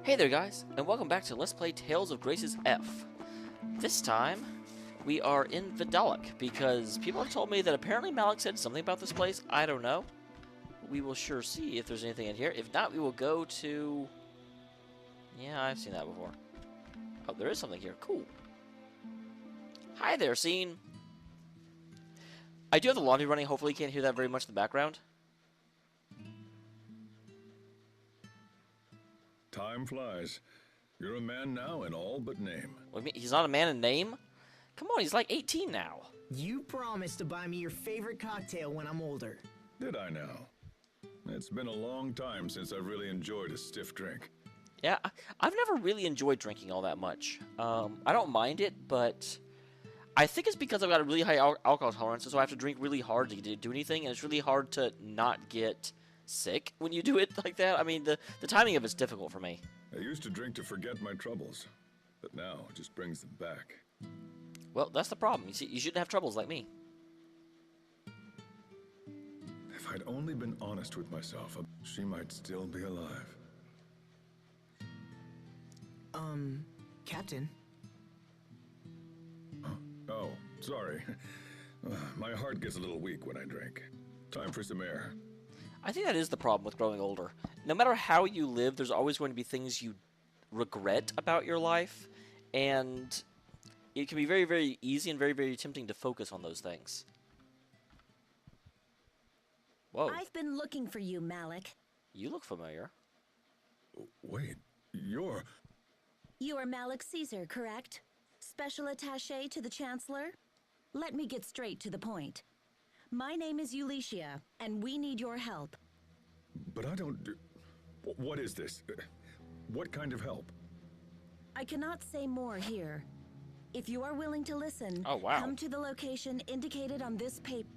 Hey there guys, and welcome back to Let's Play Tales of Grace's F. This time, we are in Vidalik, because people have told me that apparently Malik said something about this place. I don't know. We will sure see if there's anything in here. If not, we will go to... Yeah, I've seen that before. Oh, there is something here. Cool. Hi there, scene. I do have the laundry running. Hopefully you can't hear that very much in the background. Time flies. You're a man now in all but name. What do you mean? He's not a man in name? Come on, he's like 18 now. You promised to buy me your favorite cocktail when I'm older. Did I now? It's been a long time since I've really enjoyed a stiff drink. Yeah, I've never really enjoyed drinking all that much. I don't mind it, but I think it's because I've got a really high alcohol tolerance, so I have to drink really hard to do anything, and it's really hard to not get sick when you do it like that. I mean, the timing of it's difficult for me. I used to drink to forget my troubles, but now it just brings them back. Well, that's the problem. You see, you shouldn't have troubles like me. If I'd only been honest with myself, she might still be alive. Captain? Oh, sorry. My heart gets a little weak when I drink. Time for some air. I think that is the problem with growing older. No matter how you live, there's always going to be things you regret about your life, and it can be very, very easy and very, very tempting to focus on those things. Whoa. I've been looking for you, Malik. You look familiar. Wait, you're... You are Malik Caesar, correct? Special attaché to the Chancellor? Let me get straight to the point. My name is Eulacia, and we need your help. But I don't do... What is this? What kind of help? I cannot say more here. If you are willing to listen, Oh, wow. come to the location indicated on this paper.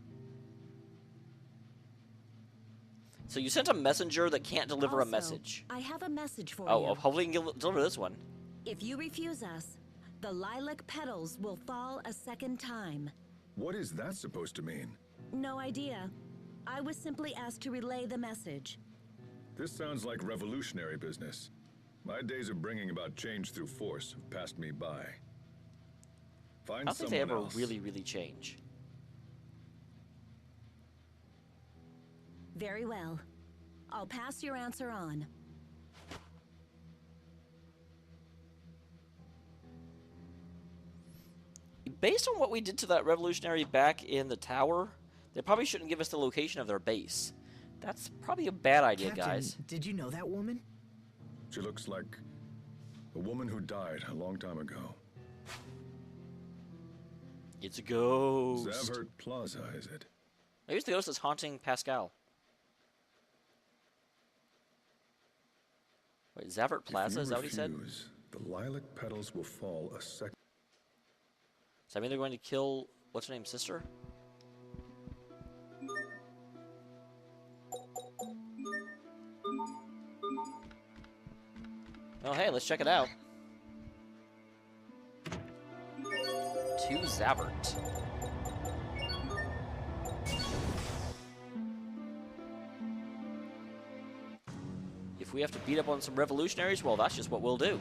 So you sent a messenger that can't deliver a Also, message. I have a message for Oh, you. well, hopefully you can deliver this one. If you refuse us, the lilac petals will fall a second time. What is that supposed to mean? No idea. I was simply asked to relay the message. This sounds like revolutionary business. My days of bringing about change through force have passed me by. I Find don't think they someone ever else. really change. Very well. I'll pass your answer on. Based on what we did to that revolutionary back in the tower, they probably shouldn't give us the location of their base. That's probably a bad idea, Captain, guys. did you know that woman? She looks like a woman who died a long time ago. It's a ghost. Zavert Plaza, is it? Maybe it's the ghost that's haunting Pascal. Wait, Zavert Plaza, is that what he said? Refuse, the lilac petals will fall a second. Does that mean they're going to kill, what's her name's sister? Oh, hey, let's check it out. To Zavert. If we have to beat up on some revolutionaries, well, that's just what we'll do.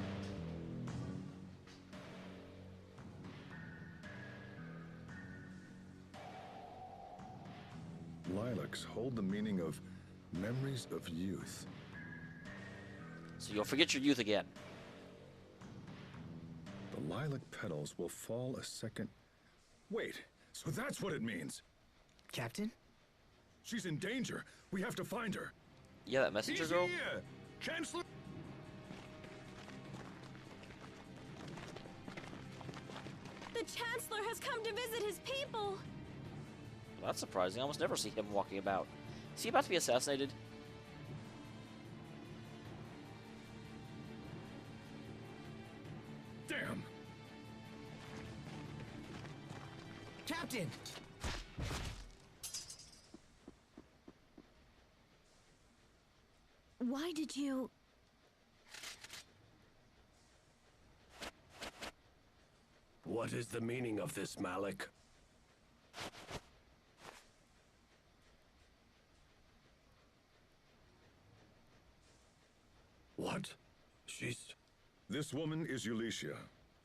Lilacs hold the meaning of memories of youth. So you'll forget your youth again. The lilac petals will fall a second. Wait, so that's what it means. Captain? She's in danger. We have to find her. Yeah, that messenger girl. Here, Chancellor. The Chancellor has come to visit his people! Well, that's surprising. I almost never see him walking about. Is he about to be assassinated? Damn. Captain! Why did you... What is the meaning of this, Malik? What? She's... This woman is Ulicia,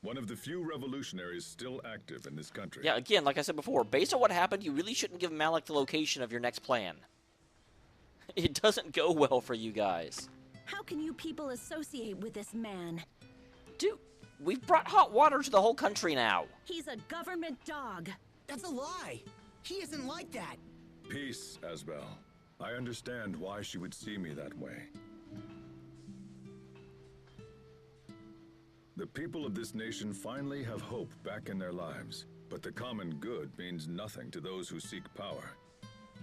one of the few revolutionaries still active in this country. Yeah, again, like I said before, based on what happened, you really shouldn't give Malik the location of your next plan. It doesn't go well for you guys. How can you people associate with this man? Dude, we've brought hot water to the whole country now. He's a government dog. That's a lie. He isn't like that. Peace, Asbel. I understand why she would see me that way. The people of this nation finally have hope back in their lives, but the common good means nothing to those who seek power.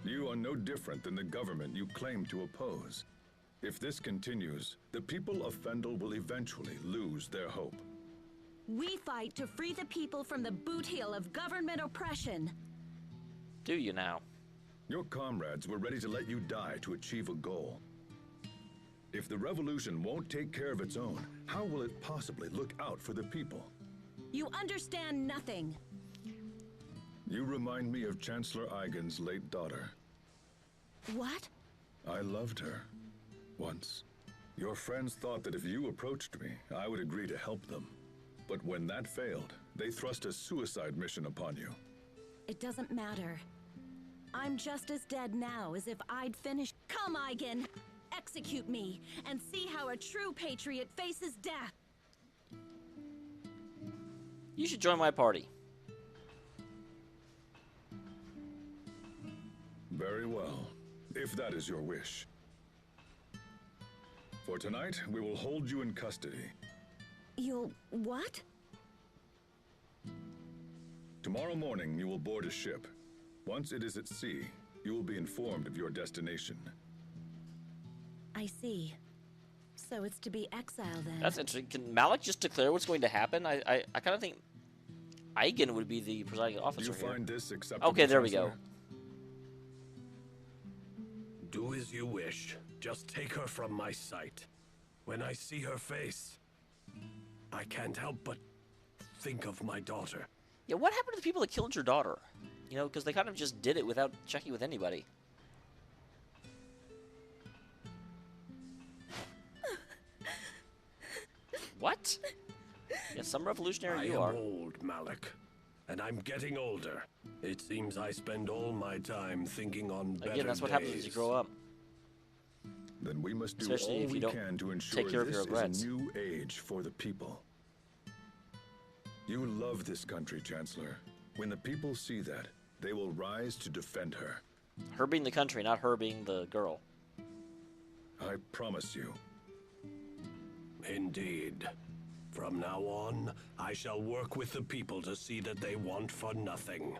You are no different than the government you claim to oppose. If this continues, the people of Fendel will eventually lose their hope. We fight to free the people from the boot heel of government oppression. Do you now? Your comrades were ready to let you die to achieve a goal. If the revolution won't take care of its own, how will it possibly look out for the people? You understand nothing. You remind me of Chancellor Eigen's late daughter. What? I loved her. Once. Your friends thought that if you approached me, I would agree to help them. But when that failed, they thrust a suicide mission upon you. It doesn't matter. I'm just as dead now as if I'd finished. Come, Eigen! Execute me, and see how a true patriot faces death! You should join my party. Very well, if that is your wish. For tonight, we will hold you in custody. You'll... what? Tomorrow morning, you will board a ship. Once it is at sea, you will be informed of your destination. I see. So it's to be exiled then. That's interesting. Can Malik just declare what's going to happen? I kind of think Eigen would be the presiding Do officer you here. find this acceptable? Okay, there we go. Chancellor? Do as you wish. Just take her from my sight. When I see her face, I can't help but think of my daughter. Yeah, what happened to the people that killed your daughter? You know, because they kind of just did it without checking with anybody. What? Yeah, some revolutionary you I are. am old, Malik, and I'm getting older. It seems I spend all my time thinking on better Again, that's what happens as you grow up. Then we must do Especially all if you we don't can to ensure take care of this your is regrets. a new age for the people. You love this country, Chancellor. When the people see that, they will rise to defend her. Her being the country, not her being the girl. I promise you. Indeed. From now on, I shall work with the people to see that they want for nothing.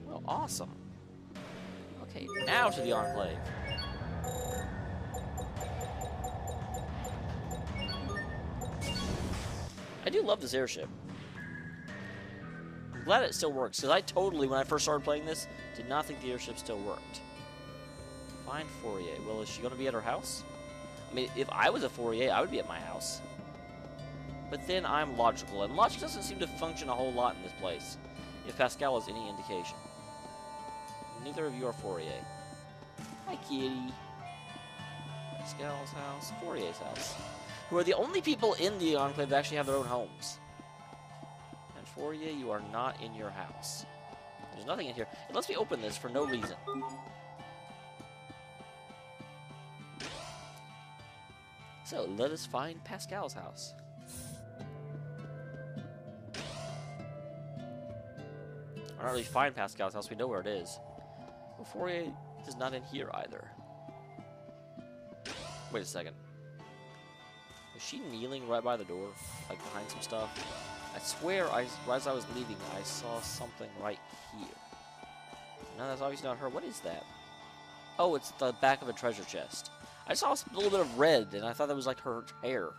Well, awesome. Okay, now to the Enclave. I do love this airship. I'm glad it still works, because I totally, when I first started playing this, did not think the airship still worked. Find Fourier. Well, is she going to be at her house? I mean, if I was a Fourier, I would be at my house. But then I'm logical, and logic doesn't seem to function a whole lot in this place, if Pascal is any indication. Neither of you are Fourier. Hi, kitty. Pascal's house, Fourier's house. Who are the only people in the Enclave that actually have their own homes. And Fourier, you are not in your house. There's nothing in here. Unless we open this for no reason. So, let us find Pascal's house. Or not really find Pascal's house, we know where it is. Well, Fourier is not in here either. Wait a second. Was she kneeling right by the door? Like behind some stuff? I swear, as I was leaving, I saw something right here. No, that's obviously not her. What is that? Oh, it's the back of a treasure chest. I saw a little bit of red, and I thought that was like her hair.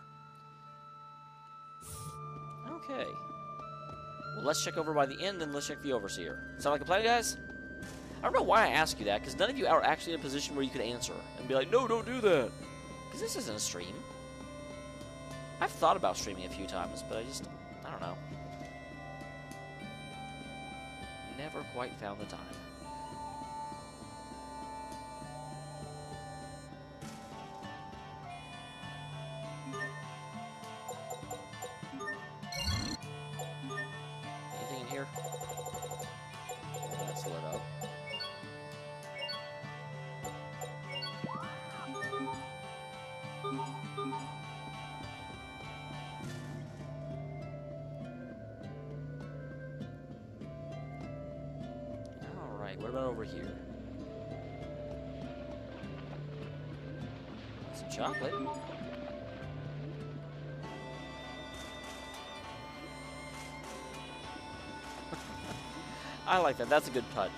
Okay. Well, let's check over by the inn, then let's check the overseer. Sound like a plan, guys? I don't know why I ask you that, because none of you are actually in a position where you could answer and be like, no, don't do that. Because this isn't a stream. I've thought about streaming a few times, but I don't know. never quite found the time. Anything in here? That's lit up. Alright, what about over here? Some chocolate. I like that. That's a good touch.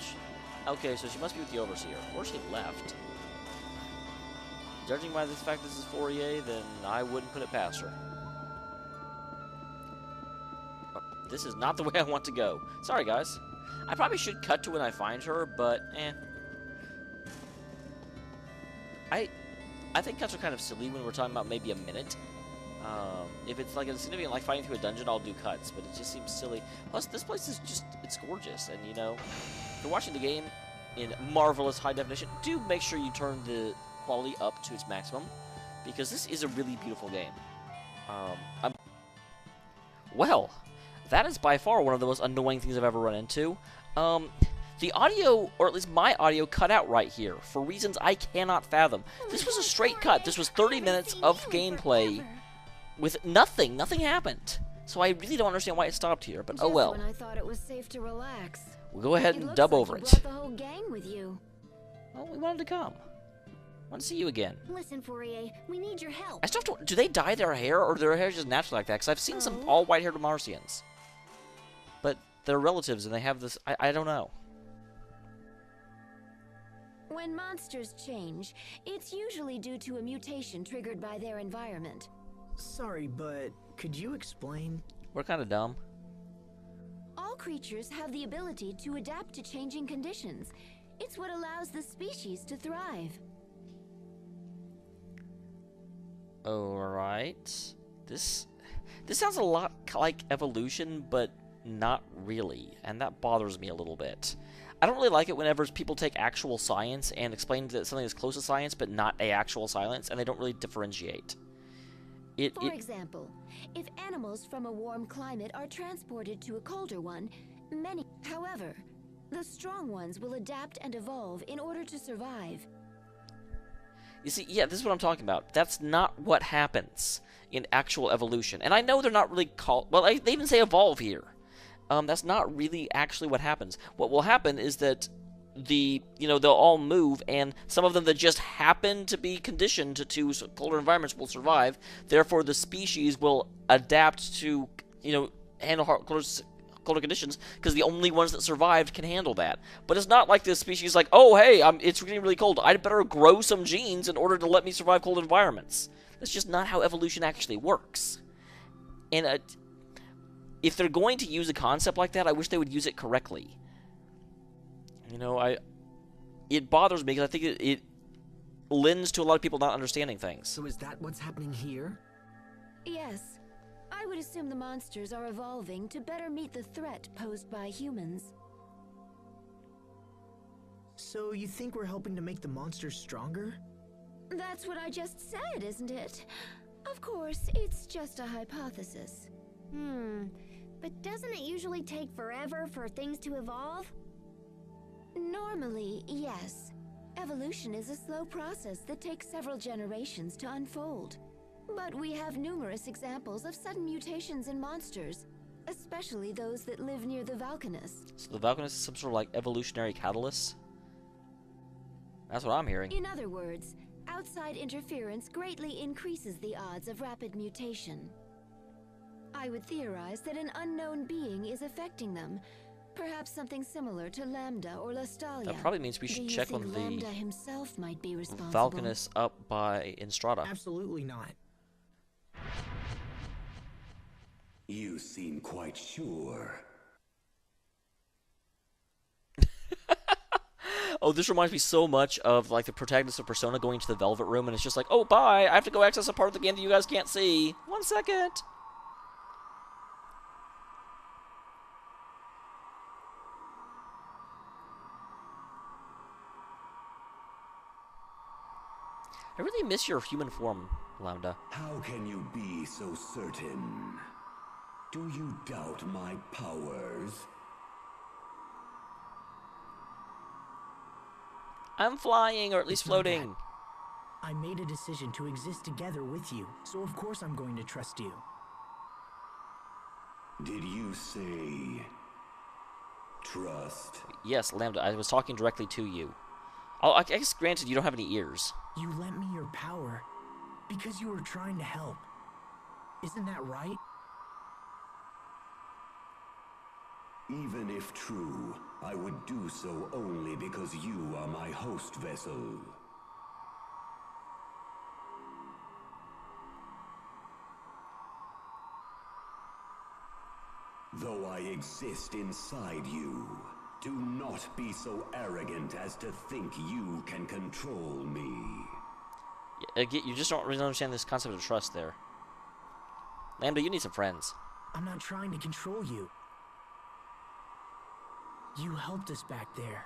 Okay, so she must be with the Overseer. Or she left. Judging by the fact this is Fourier, then I wouldn't put it past her. Oh, this is not the way I want to go. Sorry, guys. I probably should cut to when I find her, but I think cuts are kind of silly when we're talking about maybe a minute. If it's like a significant, like fighting through a dungeon, I'll do cuts, but it just seems silly. Plus, this place is just, it's gorgeous, and you know, if you're watching the game in marvelous high definition, do make sure you turn the quality up to its maximum, because this is a really beautiful game. Well, that is by far one of the most annoying things I've ever run into. The audio, or at least my audio, cut out right here for reasons I cannot fathom. This was a straight cut. This was 30 minutes of gameplay with nothing. Nothing happened. So I really don't understand why it stopped here, but oh well. When I thought it was safe to relax. We'll go ahead and dub over it. Brought the whole gang with you. Well, we wanted to come. Want to see you again. Listen, Fourier, we need your help. I still have to, do they dye their hair, or their hair is just naturally like that? Because I've seen some all white-haired Martians. But they're relatives, and they have this, I don't know. When monsters change, it's usually due to a mutation triggered by their environment. Sorry, but could you explain? We're kind of dumb. All creatures have the ability to adapt to changing conditions. It's what allows the species to thrive. Alright. This sounds a lot like evolution, but not really. And that bothers me a little bit. I don't really like it whenever people take actual science and explain that something is close to science, but not a actual science, and they don't really differentiate. For example, if animals from a warm climate are transported to a colder one, however, the strong ones will adapt and evolve in order to survive. You see, yeah, this is what I'm talking about. That's not what happens in actual evolution. And I know they're not really called... Well, they even say evolve here. That's not really actually what happens. What will happen is that they'll all move, and some of them that just happen to be conditioned to colder environments will survive. Therefore, the species will adapt to, handle colder conditions, because the only ones that survived can handle that. But it's not like this species like, oh, hey, it's really, really cold. I'd better grow some genes in order to let me survive cold environments. That's just not how evolution actually works. And if they're going to use a concept like that, I wish they would use it correctly. It bothers me because I think it lends to a lot of people not understanding things. So is that what's happening here? Yes. I would assume the monsters are evolving to better meet the threat posed by humans. So you think we're helping to make the monsters stronger? That's what I just said, isn't it? Of course, it's just a hypothesis. But doesn't it usually take forever for things to evolve? Normally, yes. Evolution is a slow process that takes several generations to unfold. But we have numerous examples of sudden mutations in monsters, especially those that live near the Valkanus. So the Valkanus is some sort of like evolutionary catalyst? That's what I'm hearing. In other words, outside interference greatly increases the odds of rapid mutation. I would theorize that an unknown being is affecting them. Perhaps something similar to Lambda or Lastalia. That probably means we should check on the Lambda himself might be responsible. Valkanus up by Instrada. Absolutely not. You seem quite sure. Oh, this reminds me so much of like the protagonist of Persona going to the Velvet Room, and it's just like, oh, bye, I have to go access a part of the game that you guys can't see. 1 second. I really miss your human form, Lambda. How can you be so certain? Do you doubt my powers? I'm flying, or at least It's not floating. that. I made a decision to exist together with you, so of course I'm going to trust you. Did you say trust? Yes, Lambda, I was talking directly to you. Oh, I guess granted you don't have any ears. You lent me your power because you were trying to help. Isn't that right? Even if true, I would do so only because you are my host vessel. Though I exist inside you, do not be so arrogant as to think you can control me. You just don't really understand this concept of trust there. Lambda, you need some friends. I'm not trying to control you. You helped us back there.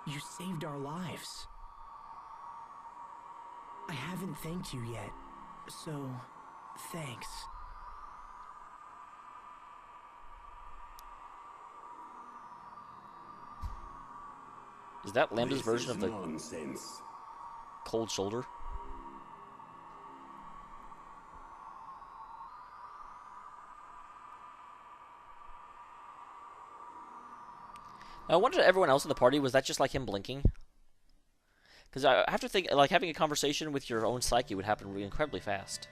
You saved our lives. I haven't thanked you yet, so thanks. Is that Lambda's This version is of the nonsense. cold shoulder? I wonder if everyone else in the party, was that just like him blinking? Because I have to think, like, having a conversation with your own psyche would happen incredibly fast.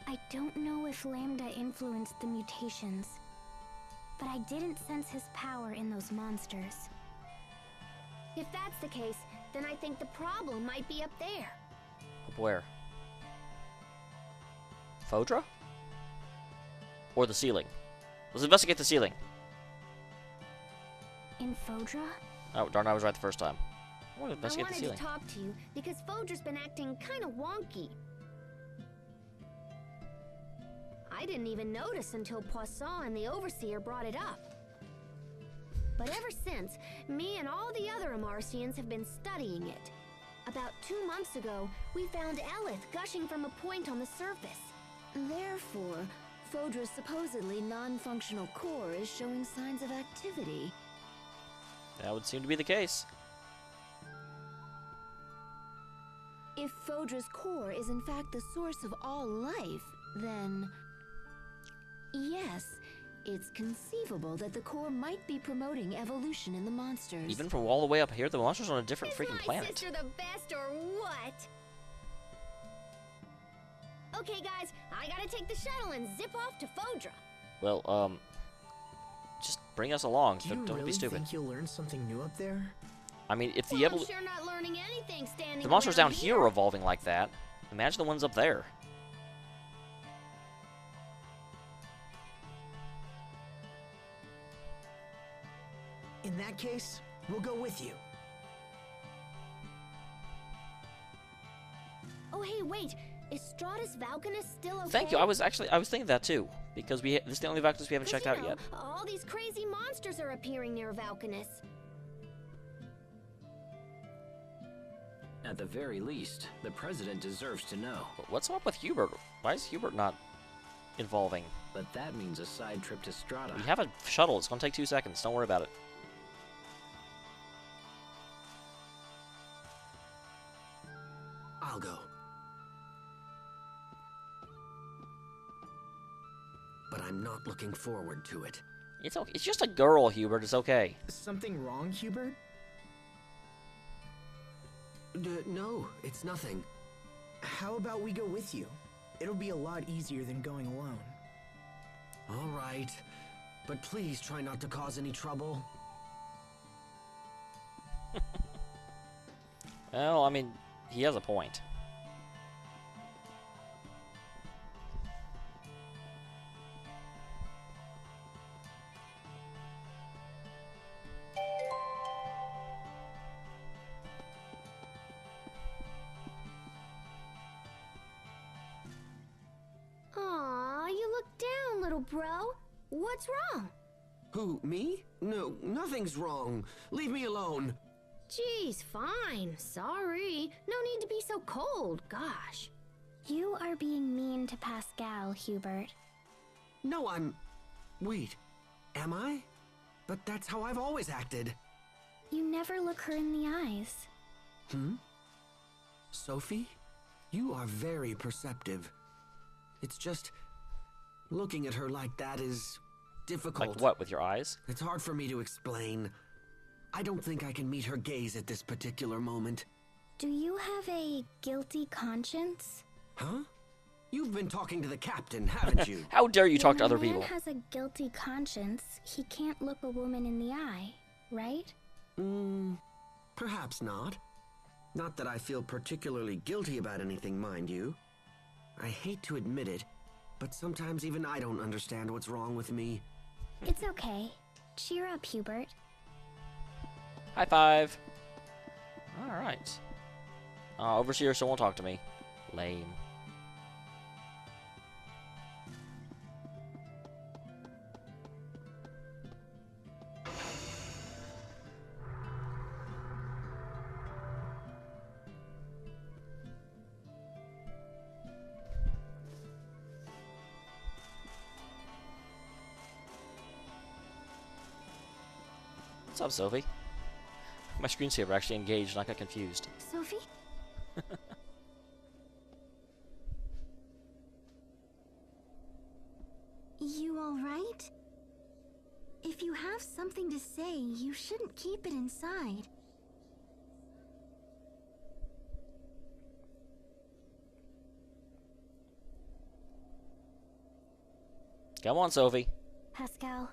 I don't know if Lambda influenced the mutations, but I didn't sense his power in those monsters. If that's the case, then I think the problem might be up there. Up where? Fodra? Or the ceiling? Let's investigate the ceiling. In Fodra? Oh, darn, I was right the first time. I want to I investigate the wanted ceiling. to talk to you because Fodra's been acting kind of wonky. I didn't even notice until Poisson and the Overseer brought it up. But ever since, me and all the other Amarcians have been studying it. About 2 months ago, we found Elith gushing from a point on the surface. Therefore, Fodra's supposedly non-functional core is showing signs of activity. That would seem to be the case. If Fodra's core is in fact the source of all life, then... yes, it's conceivable that the core might be promoting evolution in the monsters. Even from all the way up here, the monster's on a different freaking planet. Is my sister the best or what? Okay, guys, I gotta take the shuttle and zip off to Fodra. Well, just bring us along, Do so you don't really be stupid. think you'll learn something new up there? I mean, if the Well, I'm sure not learning anything standing the monsters around down here are evolving like that, imagine the ones up there. In that case, we'll go with you. Oh, hey, wait. Is Stratus Valkanus still okay? Thank you. I was thinking that too, because this is the only Vectors we haven't 'Cause, checked you out know, yet. all these crazy monsters are appearing near Valkanus. At the very least, the president deserves to know. But what's up with Hubert? Why is Hubert not evolving? But that means a side trip to Strata. We have a shuttle. It's gonna take 2 seconds. Don't worry about it. I'll go. But I'm not looking forward to it. It's okay. It's just a girl, Hubert. It's okay. Something wrong, Hubert? No, it's nothing. How about we go with you? It'll be a lot easier than going alone. All right. But please try not to cause any trouble. Well, I mean, he has a point. Aww. little bro. What's wrong? Who, me? No, nothing's wrong. Leave me alone. Geez, fine. Sorry. No need to be so cold. Gosh. You are being mean to Pascal, Hubert. No, Wait, am I? But that's how I've always acted. You never look her in the eyes. Sophie? You are very perceptive. It's just... looking at her like that is... difficult. Like what, with your eyes? It's hard for me to explain. I don't think I can meet her gaze at this particular moment. Do you have a guilty conscience? Huh? You've been talking to the captain, haven't you? How dare you talk to other When a people? man has a guilty conscience, he can't look a woman in the eye, right? Perhaps not. Not that I feel particularly guilty about anything, mind you. I hate to admit it, but sometimes even I don't understand what's wrong with me. It's okay. Cheer up, Hubert. High five. Alright. Overseer still won't talk to me. Lame. What's up, Sophie? My screensaver actually engaged and I got confused. Sophie? You all right? If you have something to say, you shouldn't keep it inside. Come on, Sophie. Pascal,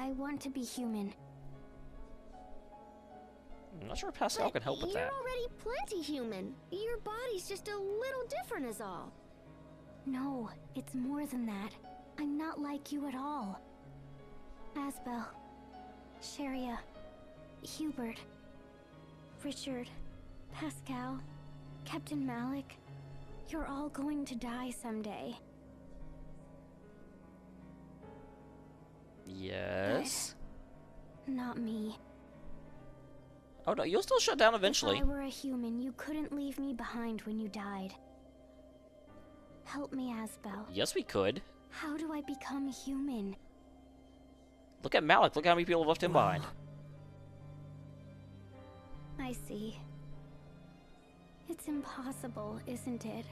I want to be human. I'm not sure if Pascal can help with You're that. already plenty human. Your body's just a little different is all. No, it's more than that. I'm not like you at all. Asbel, Sharia, Hubert, Richard, Pascal, Captain Malik, you're all going to die someday. Yes. Not me. Oh no, you'll still shut down eventually. If I were a human, you couldn't leave me behind when you died. Help me, Asbel. Yes, we could. How do I become human? Look at Malik. Look how many people have left him behind. I see. It's impossible, isn't it?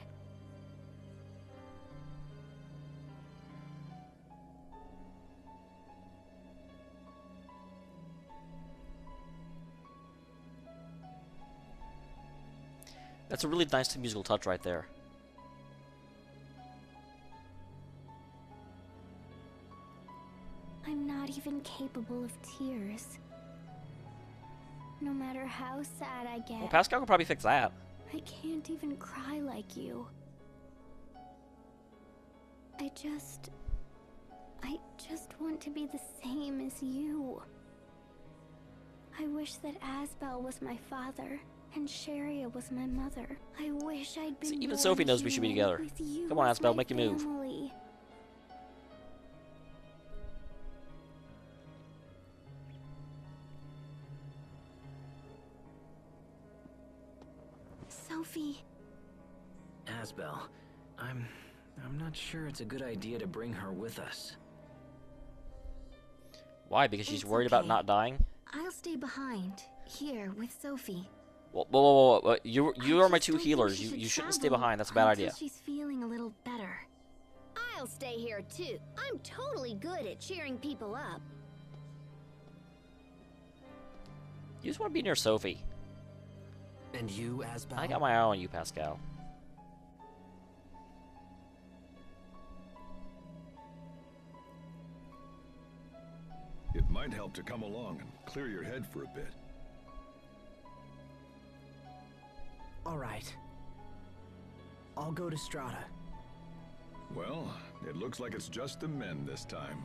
That's a really nice musical touch right there. I'm not even capable of tears. No matter how sad I get, Well, Pascal could probably fix that. I can't even cry like you. I just want to be the same as you. I wish that Asbel was my father and Sharia was my mother. I wish I'd been See, even born Sophie knows we should be human together. with you Come on, as Asbel, my make you move. family. Sophie. Asbel, I'm not sure it's a good idea to bring her with us. Why? Because she's It's worried about okay. not dying? I'll stay behind, here with Sophie. Whoa, whoa, whoa, whoa. You I are my just two don't think healers. she You should shouldn't stay travel behind. That's a bad until idea. she's feeling a little better. I'll stay here too. I'm totally good at cheering people up. You just want to be near Sophie. And you, Asbel? I got my eye on you, Pascal. It might help to come along and clear your head for a bit. All right. I'll go to Strata. Well, it looks like it's just the men this time.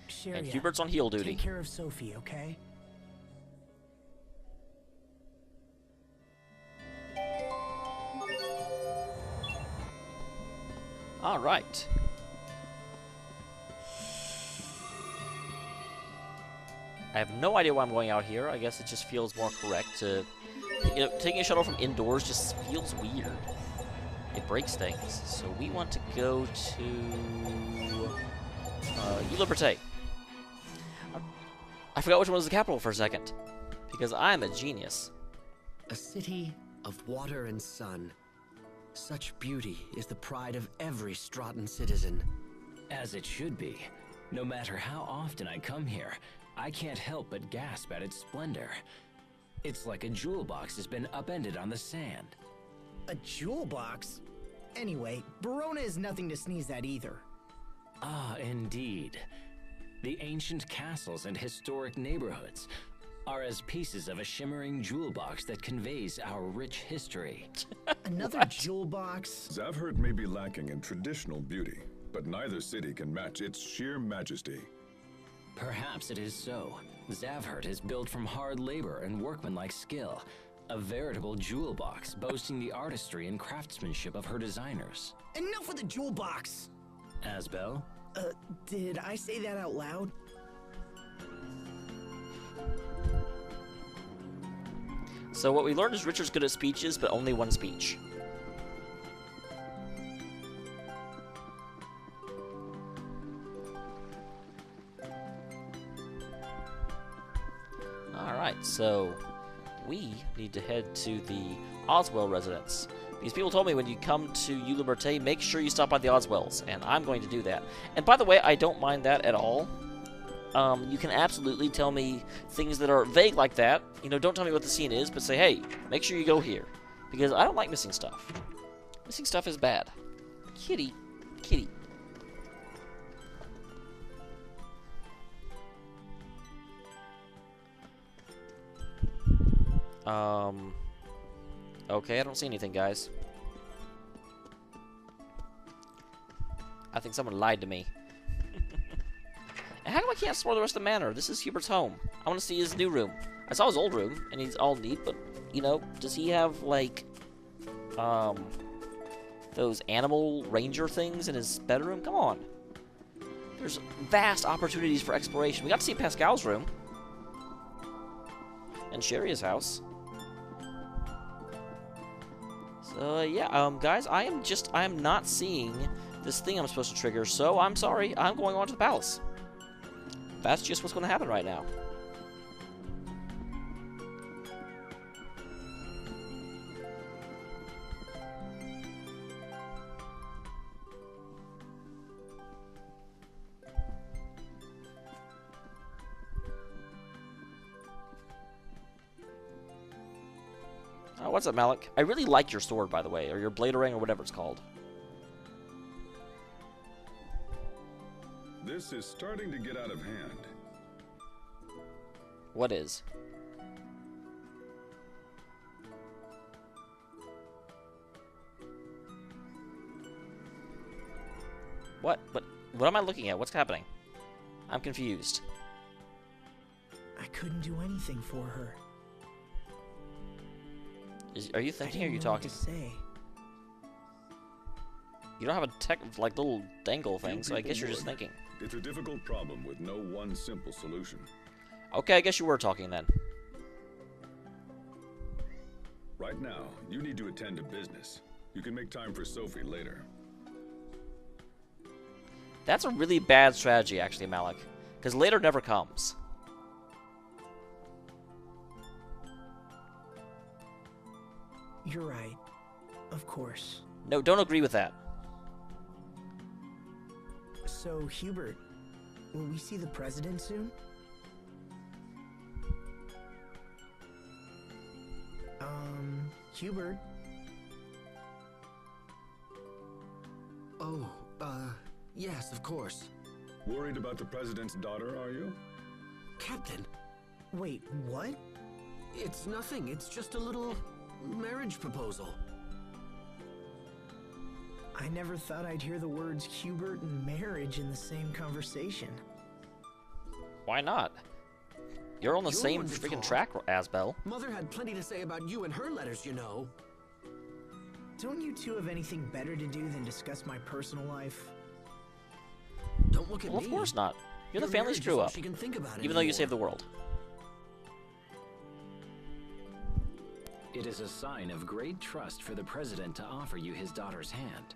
Sharia, And Hubert's on heel duty. take care of Sophie, okay? Alright. I have no idea why I'm going out here. I guess it just feels more correct to... You know, taking a shuttle from indoors just feels weird. It breaks things. So we want to go to... Hubert. I forgot which one was the capital for a second. Because I'm a genius. A city of water and sun. Such beauty is the pride of every Stratton citizen. As it should be. No matter how often I come here, I can't help but gasp at its splendor. It's like a jewel box has been upended on the sand. A jewel box? Anyway, Verona is nothing to sneeze at either. Ah, indeed. The ancient castles and historic neighborhoods are as pieces of a shimmering jewel box that conveys our rich history. Another jewel box? Zavhert may be lacking in traditional beauty, but neither city can match its sheer majesty. Perhaps it is so. Zavhert is built from hard labor and workmanlike skill, a veritable jewel box boasting the artistry and craftsmanship of her designers. Enough with the jewel box! Asbel? Did I say that out loud? So what we learned is Richard's good at speeches, but only one speech. Alright, so we need to head to the Oswell residence. These people told me when you come to Hubert, make sure you stop by the Oswells, and I'm going to do that. And by the way, I don't mind that at all. You can absolutely tell me things that are vague like that. You know, don't tell me what the scene is, but say, hey, make sure you go here. Because I don't like missing stuff. Missing stuff is bad. Kitty. Kitty. Okay, I don't see anything, guys. I think someone lied to me. How come I can't explore the rest of the manor? This is Hubert's home. I want to see his new room. I saw his old room, and he's all neat, but, you know, does he have, like, those animal ranger things in his bedroom? Come on. There's vast opportunities for exploration. We got to see Pascal's room. And Sherry's house. So, yeah, guys, I am not seeing this thing I'm supposed to trigger, so I'm sorry. I'm going on to the palace. That's just what's going to happen right now. Oh, what's up, Malik? I really like your sword, by the way, or your bladerang, or whatever it's called. This is starting to get out of hand. What is? What? What am I looking at? What's happening? I'm confused. I couldn't do anything for her. Are you thinking or are you talking? To say. You don't have a tech, like, little dangle thing, so I guess you're just thinking. It's a difficult problem with no one simple solution. Okay, I guess you were talking then. Right now, you need to attend to business. You can make time for Sophie later. That's a really bad strategy, actually, Malik. Because later never comes. You're right. Of course. No, don't agree with that. So, Hubert, will we see the president soon? Hubert? Oh, yes, of course. Worried about the president's daughter, are you? Captain! Wait, what? It's nothing. It's just a little marriage proposal. I never thought I'd hear the words Hubert and marriage in the same conversation. Why not? You're on the same freaking track, Asbel. Mother had plenty to say about you in her letters, you know. Don't you two have anything better to do than discuss my personal life? Don't look at Well, me. of course not. You're the Your family marriage is screw all up. she can think about Even though you anymore. saved the world. It is a sign of great trust for the president to offer you his daughter's hand.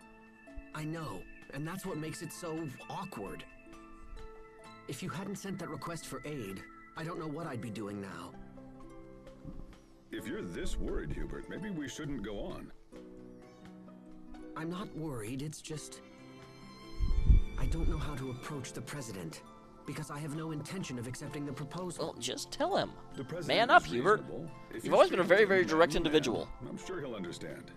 I know, and that's what makes it so awkward. If you hadn't sent that request for aid, I don't know what I'd be doing now. If you're this worried, Hubert, maybe we shouldn't go on. I'm not worried, it's just... I don't know how to approach the president, because I have no intention of accepting the proposal. Well, just tell him. The president Man up, is Hubert. reasonable. If You've you always been a speak very, to very him direct man to man, individual. I'm sure he'll understand.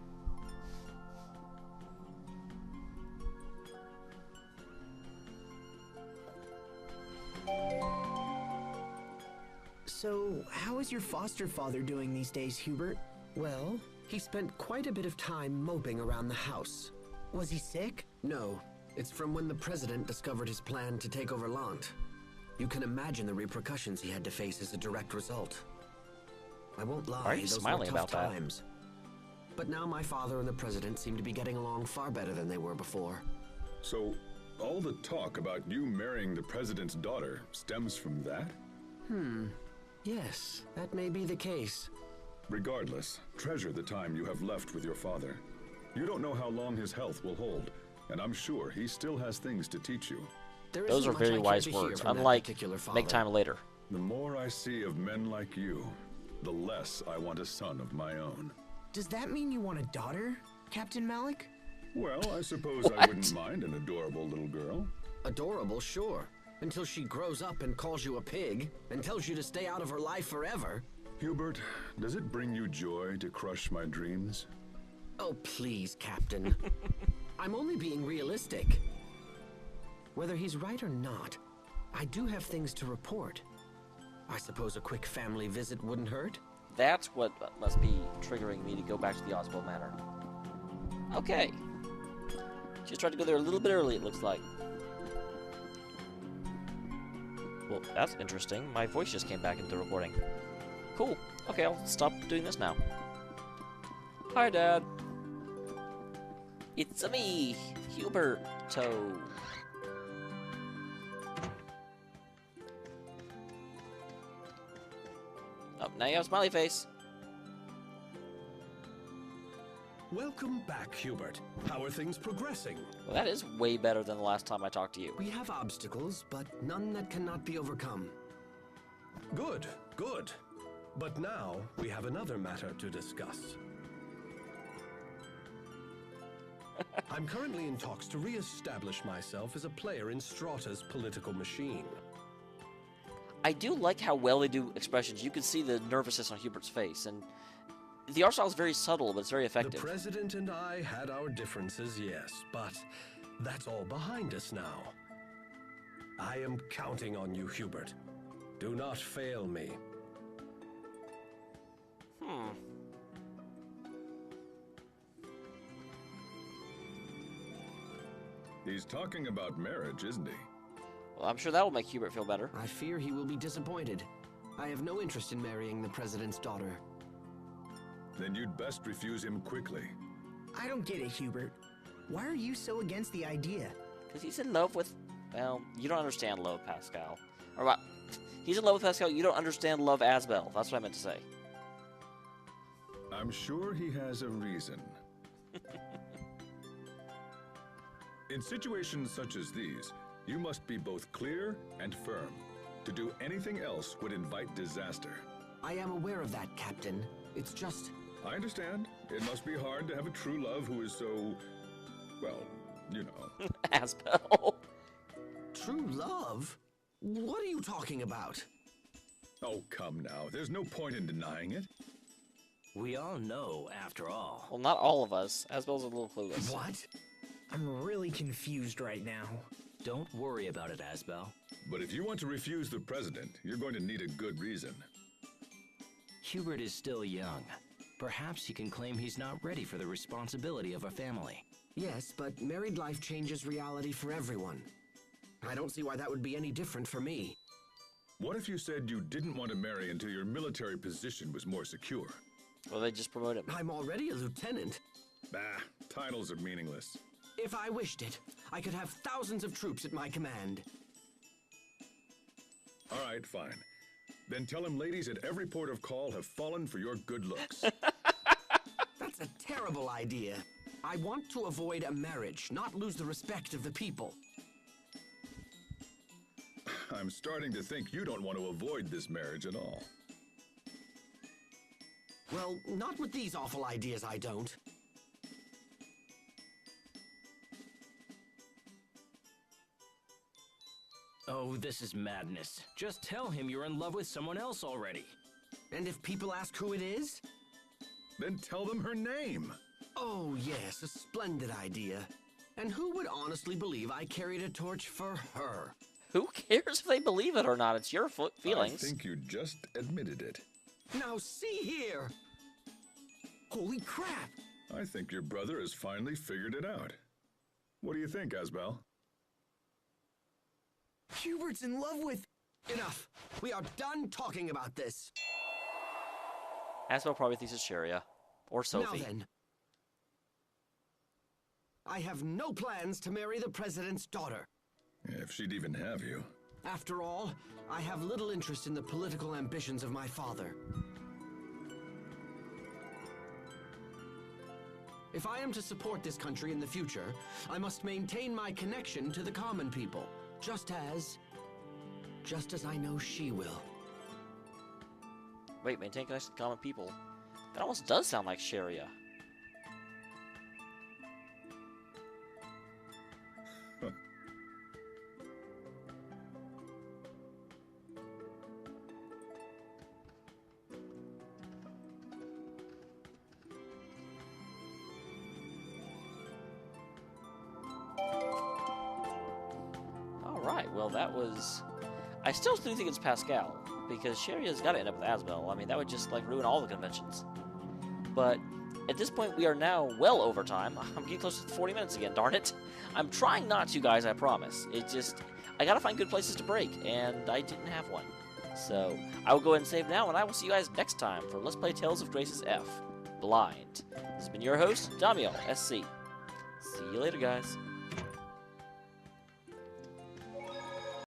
So, how is your foster father doing these days, Hubert? Well, he spent quite a bit of time moping around the house. Was he sick? No, it's from when the president discovered his plan to take over Lant. You can imagine the repercussions he had to face as a direct result. I won't lie, Why are you those smiling were tough about that? times. But now my father and the president seem to be getting along far better than they were before. So, all the talk about you marrying the president's daughter stems from that? Yes, that may be the case. Regardless, treasure the time you have left with your father. You don't know how long his health will hold, and I'm sure he still has things to teach you. There Those isn't are much I very care wise to hear words. from that Unlike particular make father. time later. The more I see of men like you, the less I want a son of my own. Does that mean you want a daughter, Captain Malik? Well, I suppose I wouldn't mind an adorable little girl. Adorable, sure. Until she grows up and calls you a pig, and tells you to stay out of her life forever. Hubert, does it bring you joy to crush my dreams? Oh, please, Captain. I'm only being realistic. Whether he's right or not, I do have things to report. I suppose a quick family visit wouldn't hurt? That's what must be triggering me to go back to the Oswald Manor. Okay. Just tried to go there a little bit early, it looks like. Well, that's interesting. My voice just came back into the recording. Cool. Okay, I'll stop doing this now. Hi, Dad. It's me, Huberto. Oh, now you have a smiley face. Welcome back, Hubert. How are things progressing? Well, that is way better than the last time I talked to you. We have obstacles, but none that cannot be overcome. Good, good. But now we have another matter to discuss. I'm currently in talks to re-establish myself as a player in Strata's political machine. I do like how well they do expressions. You can see the nervousness on Hubert's face, and the art style is very subtle, but it's very effective. The President and I had our differences, yes, but that's all behind us now. I am counting on you, Hubert. Do not fail me. He's talking about marriage, isn't he? Well, I'm sure that will make Hubert feel better. I fear he will be disappointed. I have no interest in marrying the president's daughter. Then you'd best refuse him quickly. I don't get it, Hubert. Why are you so against the idea? Because he's in love with... Well, you don't understand love, Pascal. Or what? He's in love with Pascal, you don't understand love as Belle. That's what I meant to say. I'm sure he has a reason. In situations such as these, you must be both clear and firm. To do anything else would invite disaster. I am aware of that, Captain. It's just... I understand. It must be hard to have a true love who is so... well, you know. As Belle. True love? What are you talking about? Oh, come now. There's no point in denying it. We all know, after all. Well, not all of us. Asbel's a little clueless. What? I'm really confused right now. Don't worry about it, Asbel. But if you want to refuse the president, you're going to need a good reason. Hubert is still young. Perhaps he can claim he's not ready for the responsibility of a family. Yes, but married life changes reality for everyone. I don't see why that would be any different for me. What if you said you didn't want to marry until your military position was more secure? Well, they just promote him. I'm already a lieutenant. Bah, titles are meaningless. If I wished it, I could have thousands of troops at my command. All right, fine. Then tell him ladies at every port of call have fallen for your good looks. That's a terrible idea. I want to avoid a marriage, not lose the respect of the people. I'm starting to think you don't want to avoid this marriage at all. Well, not with these awful ideas, I don't. Oh, this is madness. Just tell him you're in love with someone else already. And if people ask who it is? Then tell them her name. Oh, yes, a splendid idea. And who would honestly believe I carried a torch for her? Who cares if they believe it or not? It's your feelings. I think you just admitted it. Now see here! Holy crap! I think your brother has finally figured it out. What do you think, Asbel? Hubert's in love with... Enough! We are done talking about this. Asbel probably thinks it's Sharia. Or Sophie. Now then. I have no plans to marry the president's daughter. If she'd even have you. After all, I have little interest in the political ambitions of my father. If I am to support this country in the future, I must maintain my connection to the common people, just as I know she will. Wait, maintain connection to common people. That almost does sound like Sharia. Well, that was... I still do think it's Pascal, because Sharia's got to end up with Asbel. I mean, that would just, like, ruin all the conventions. But at this point, we are now well over time. I'm getting close to 40 minutes again, darn it. I'm trying not to, guys, I promise. It just... I gotta find good places to break, and I didn't have one. So, I will go ahead and save now, and I will see you guys next time for Let's Play Tales of Grace's F. Blind. This has been your host, Damiel, SC. See you later, guys.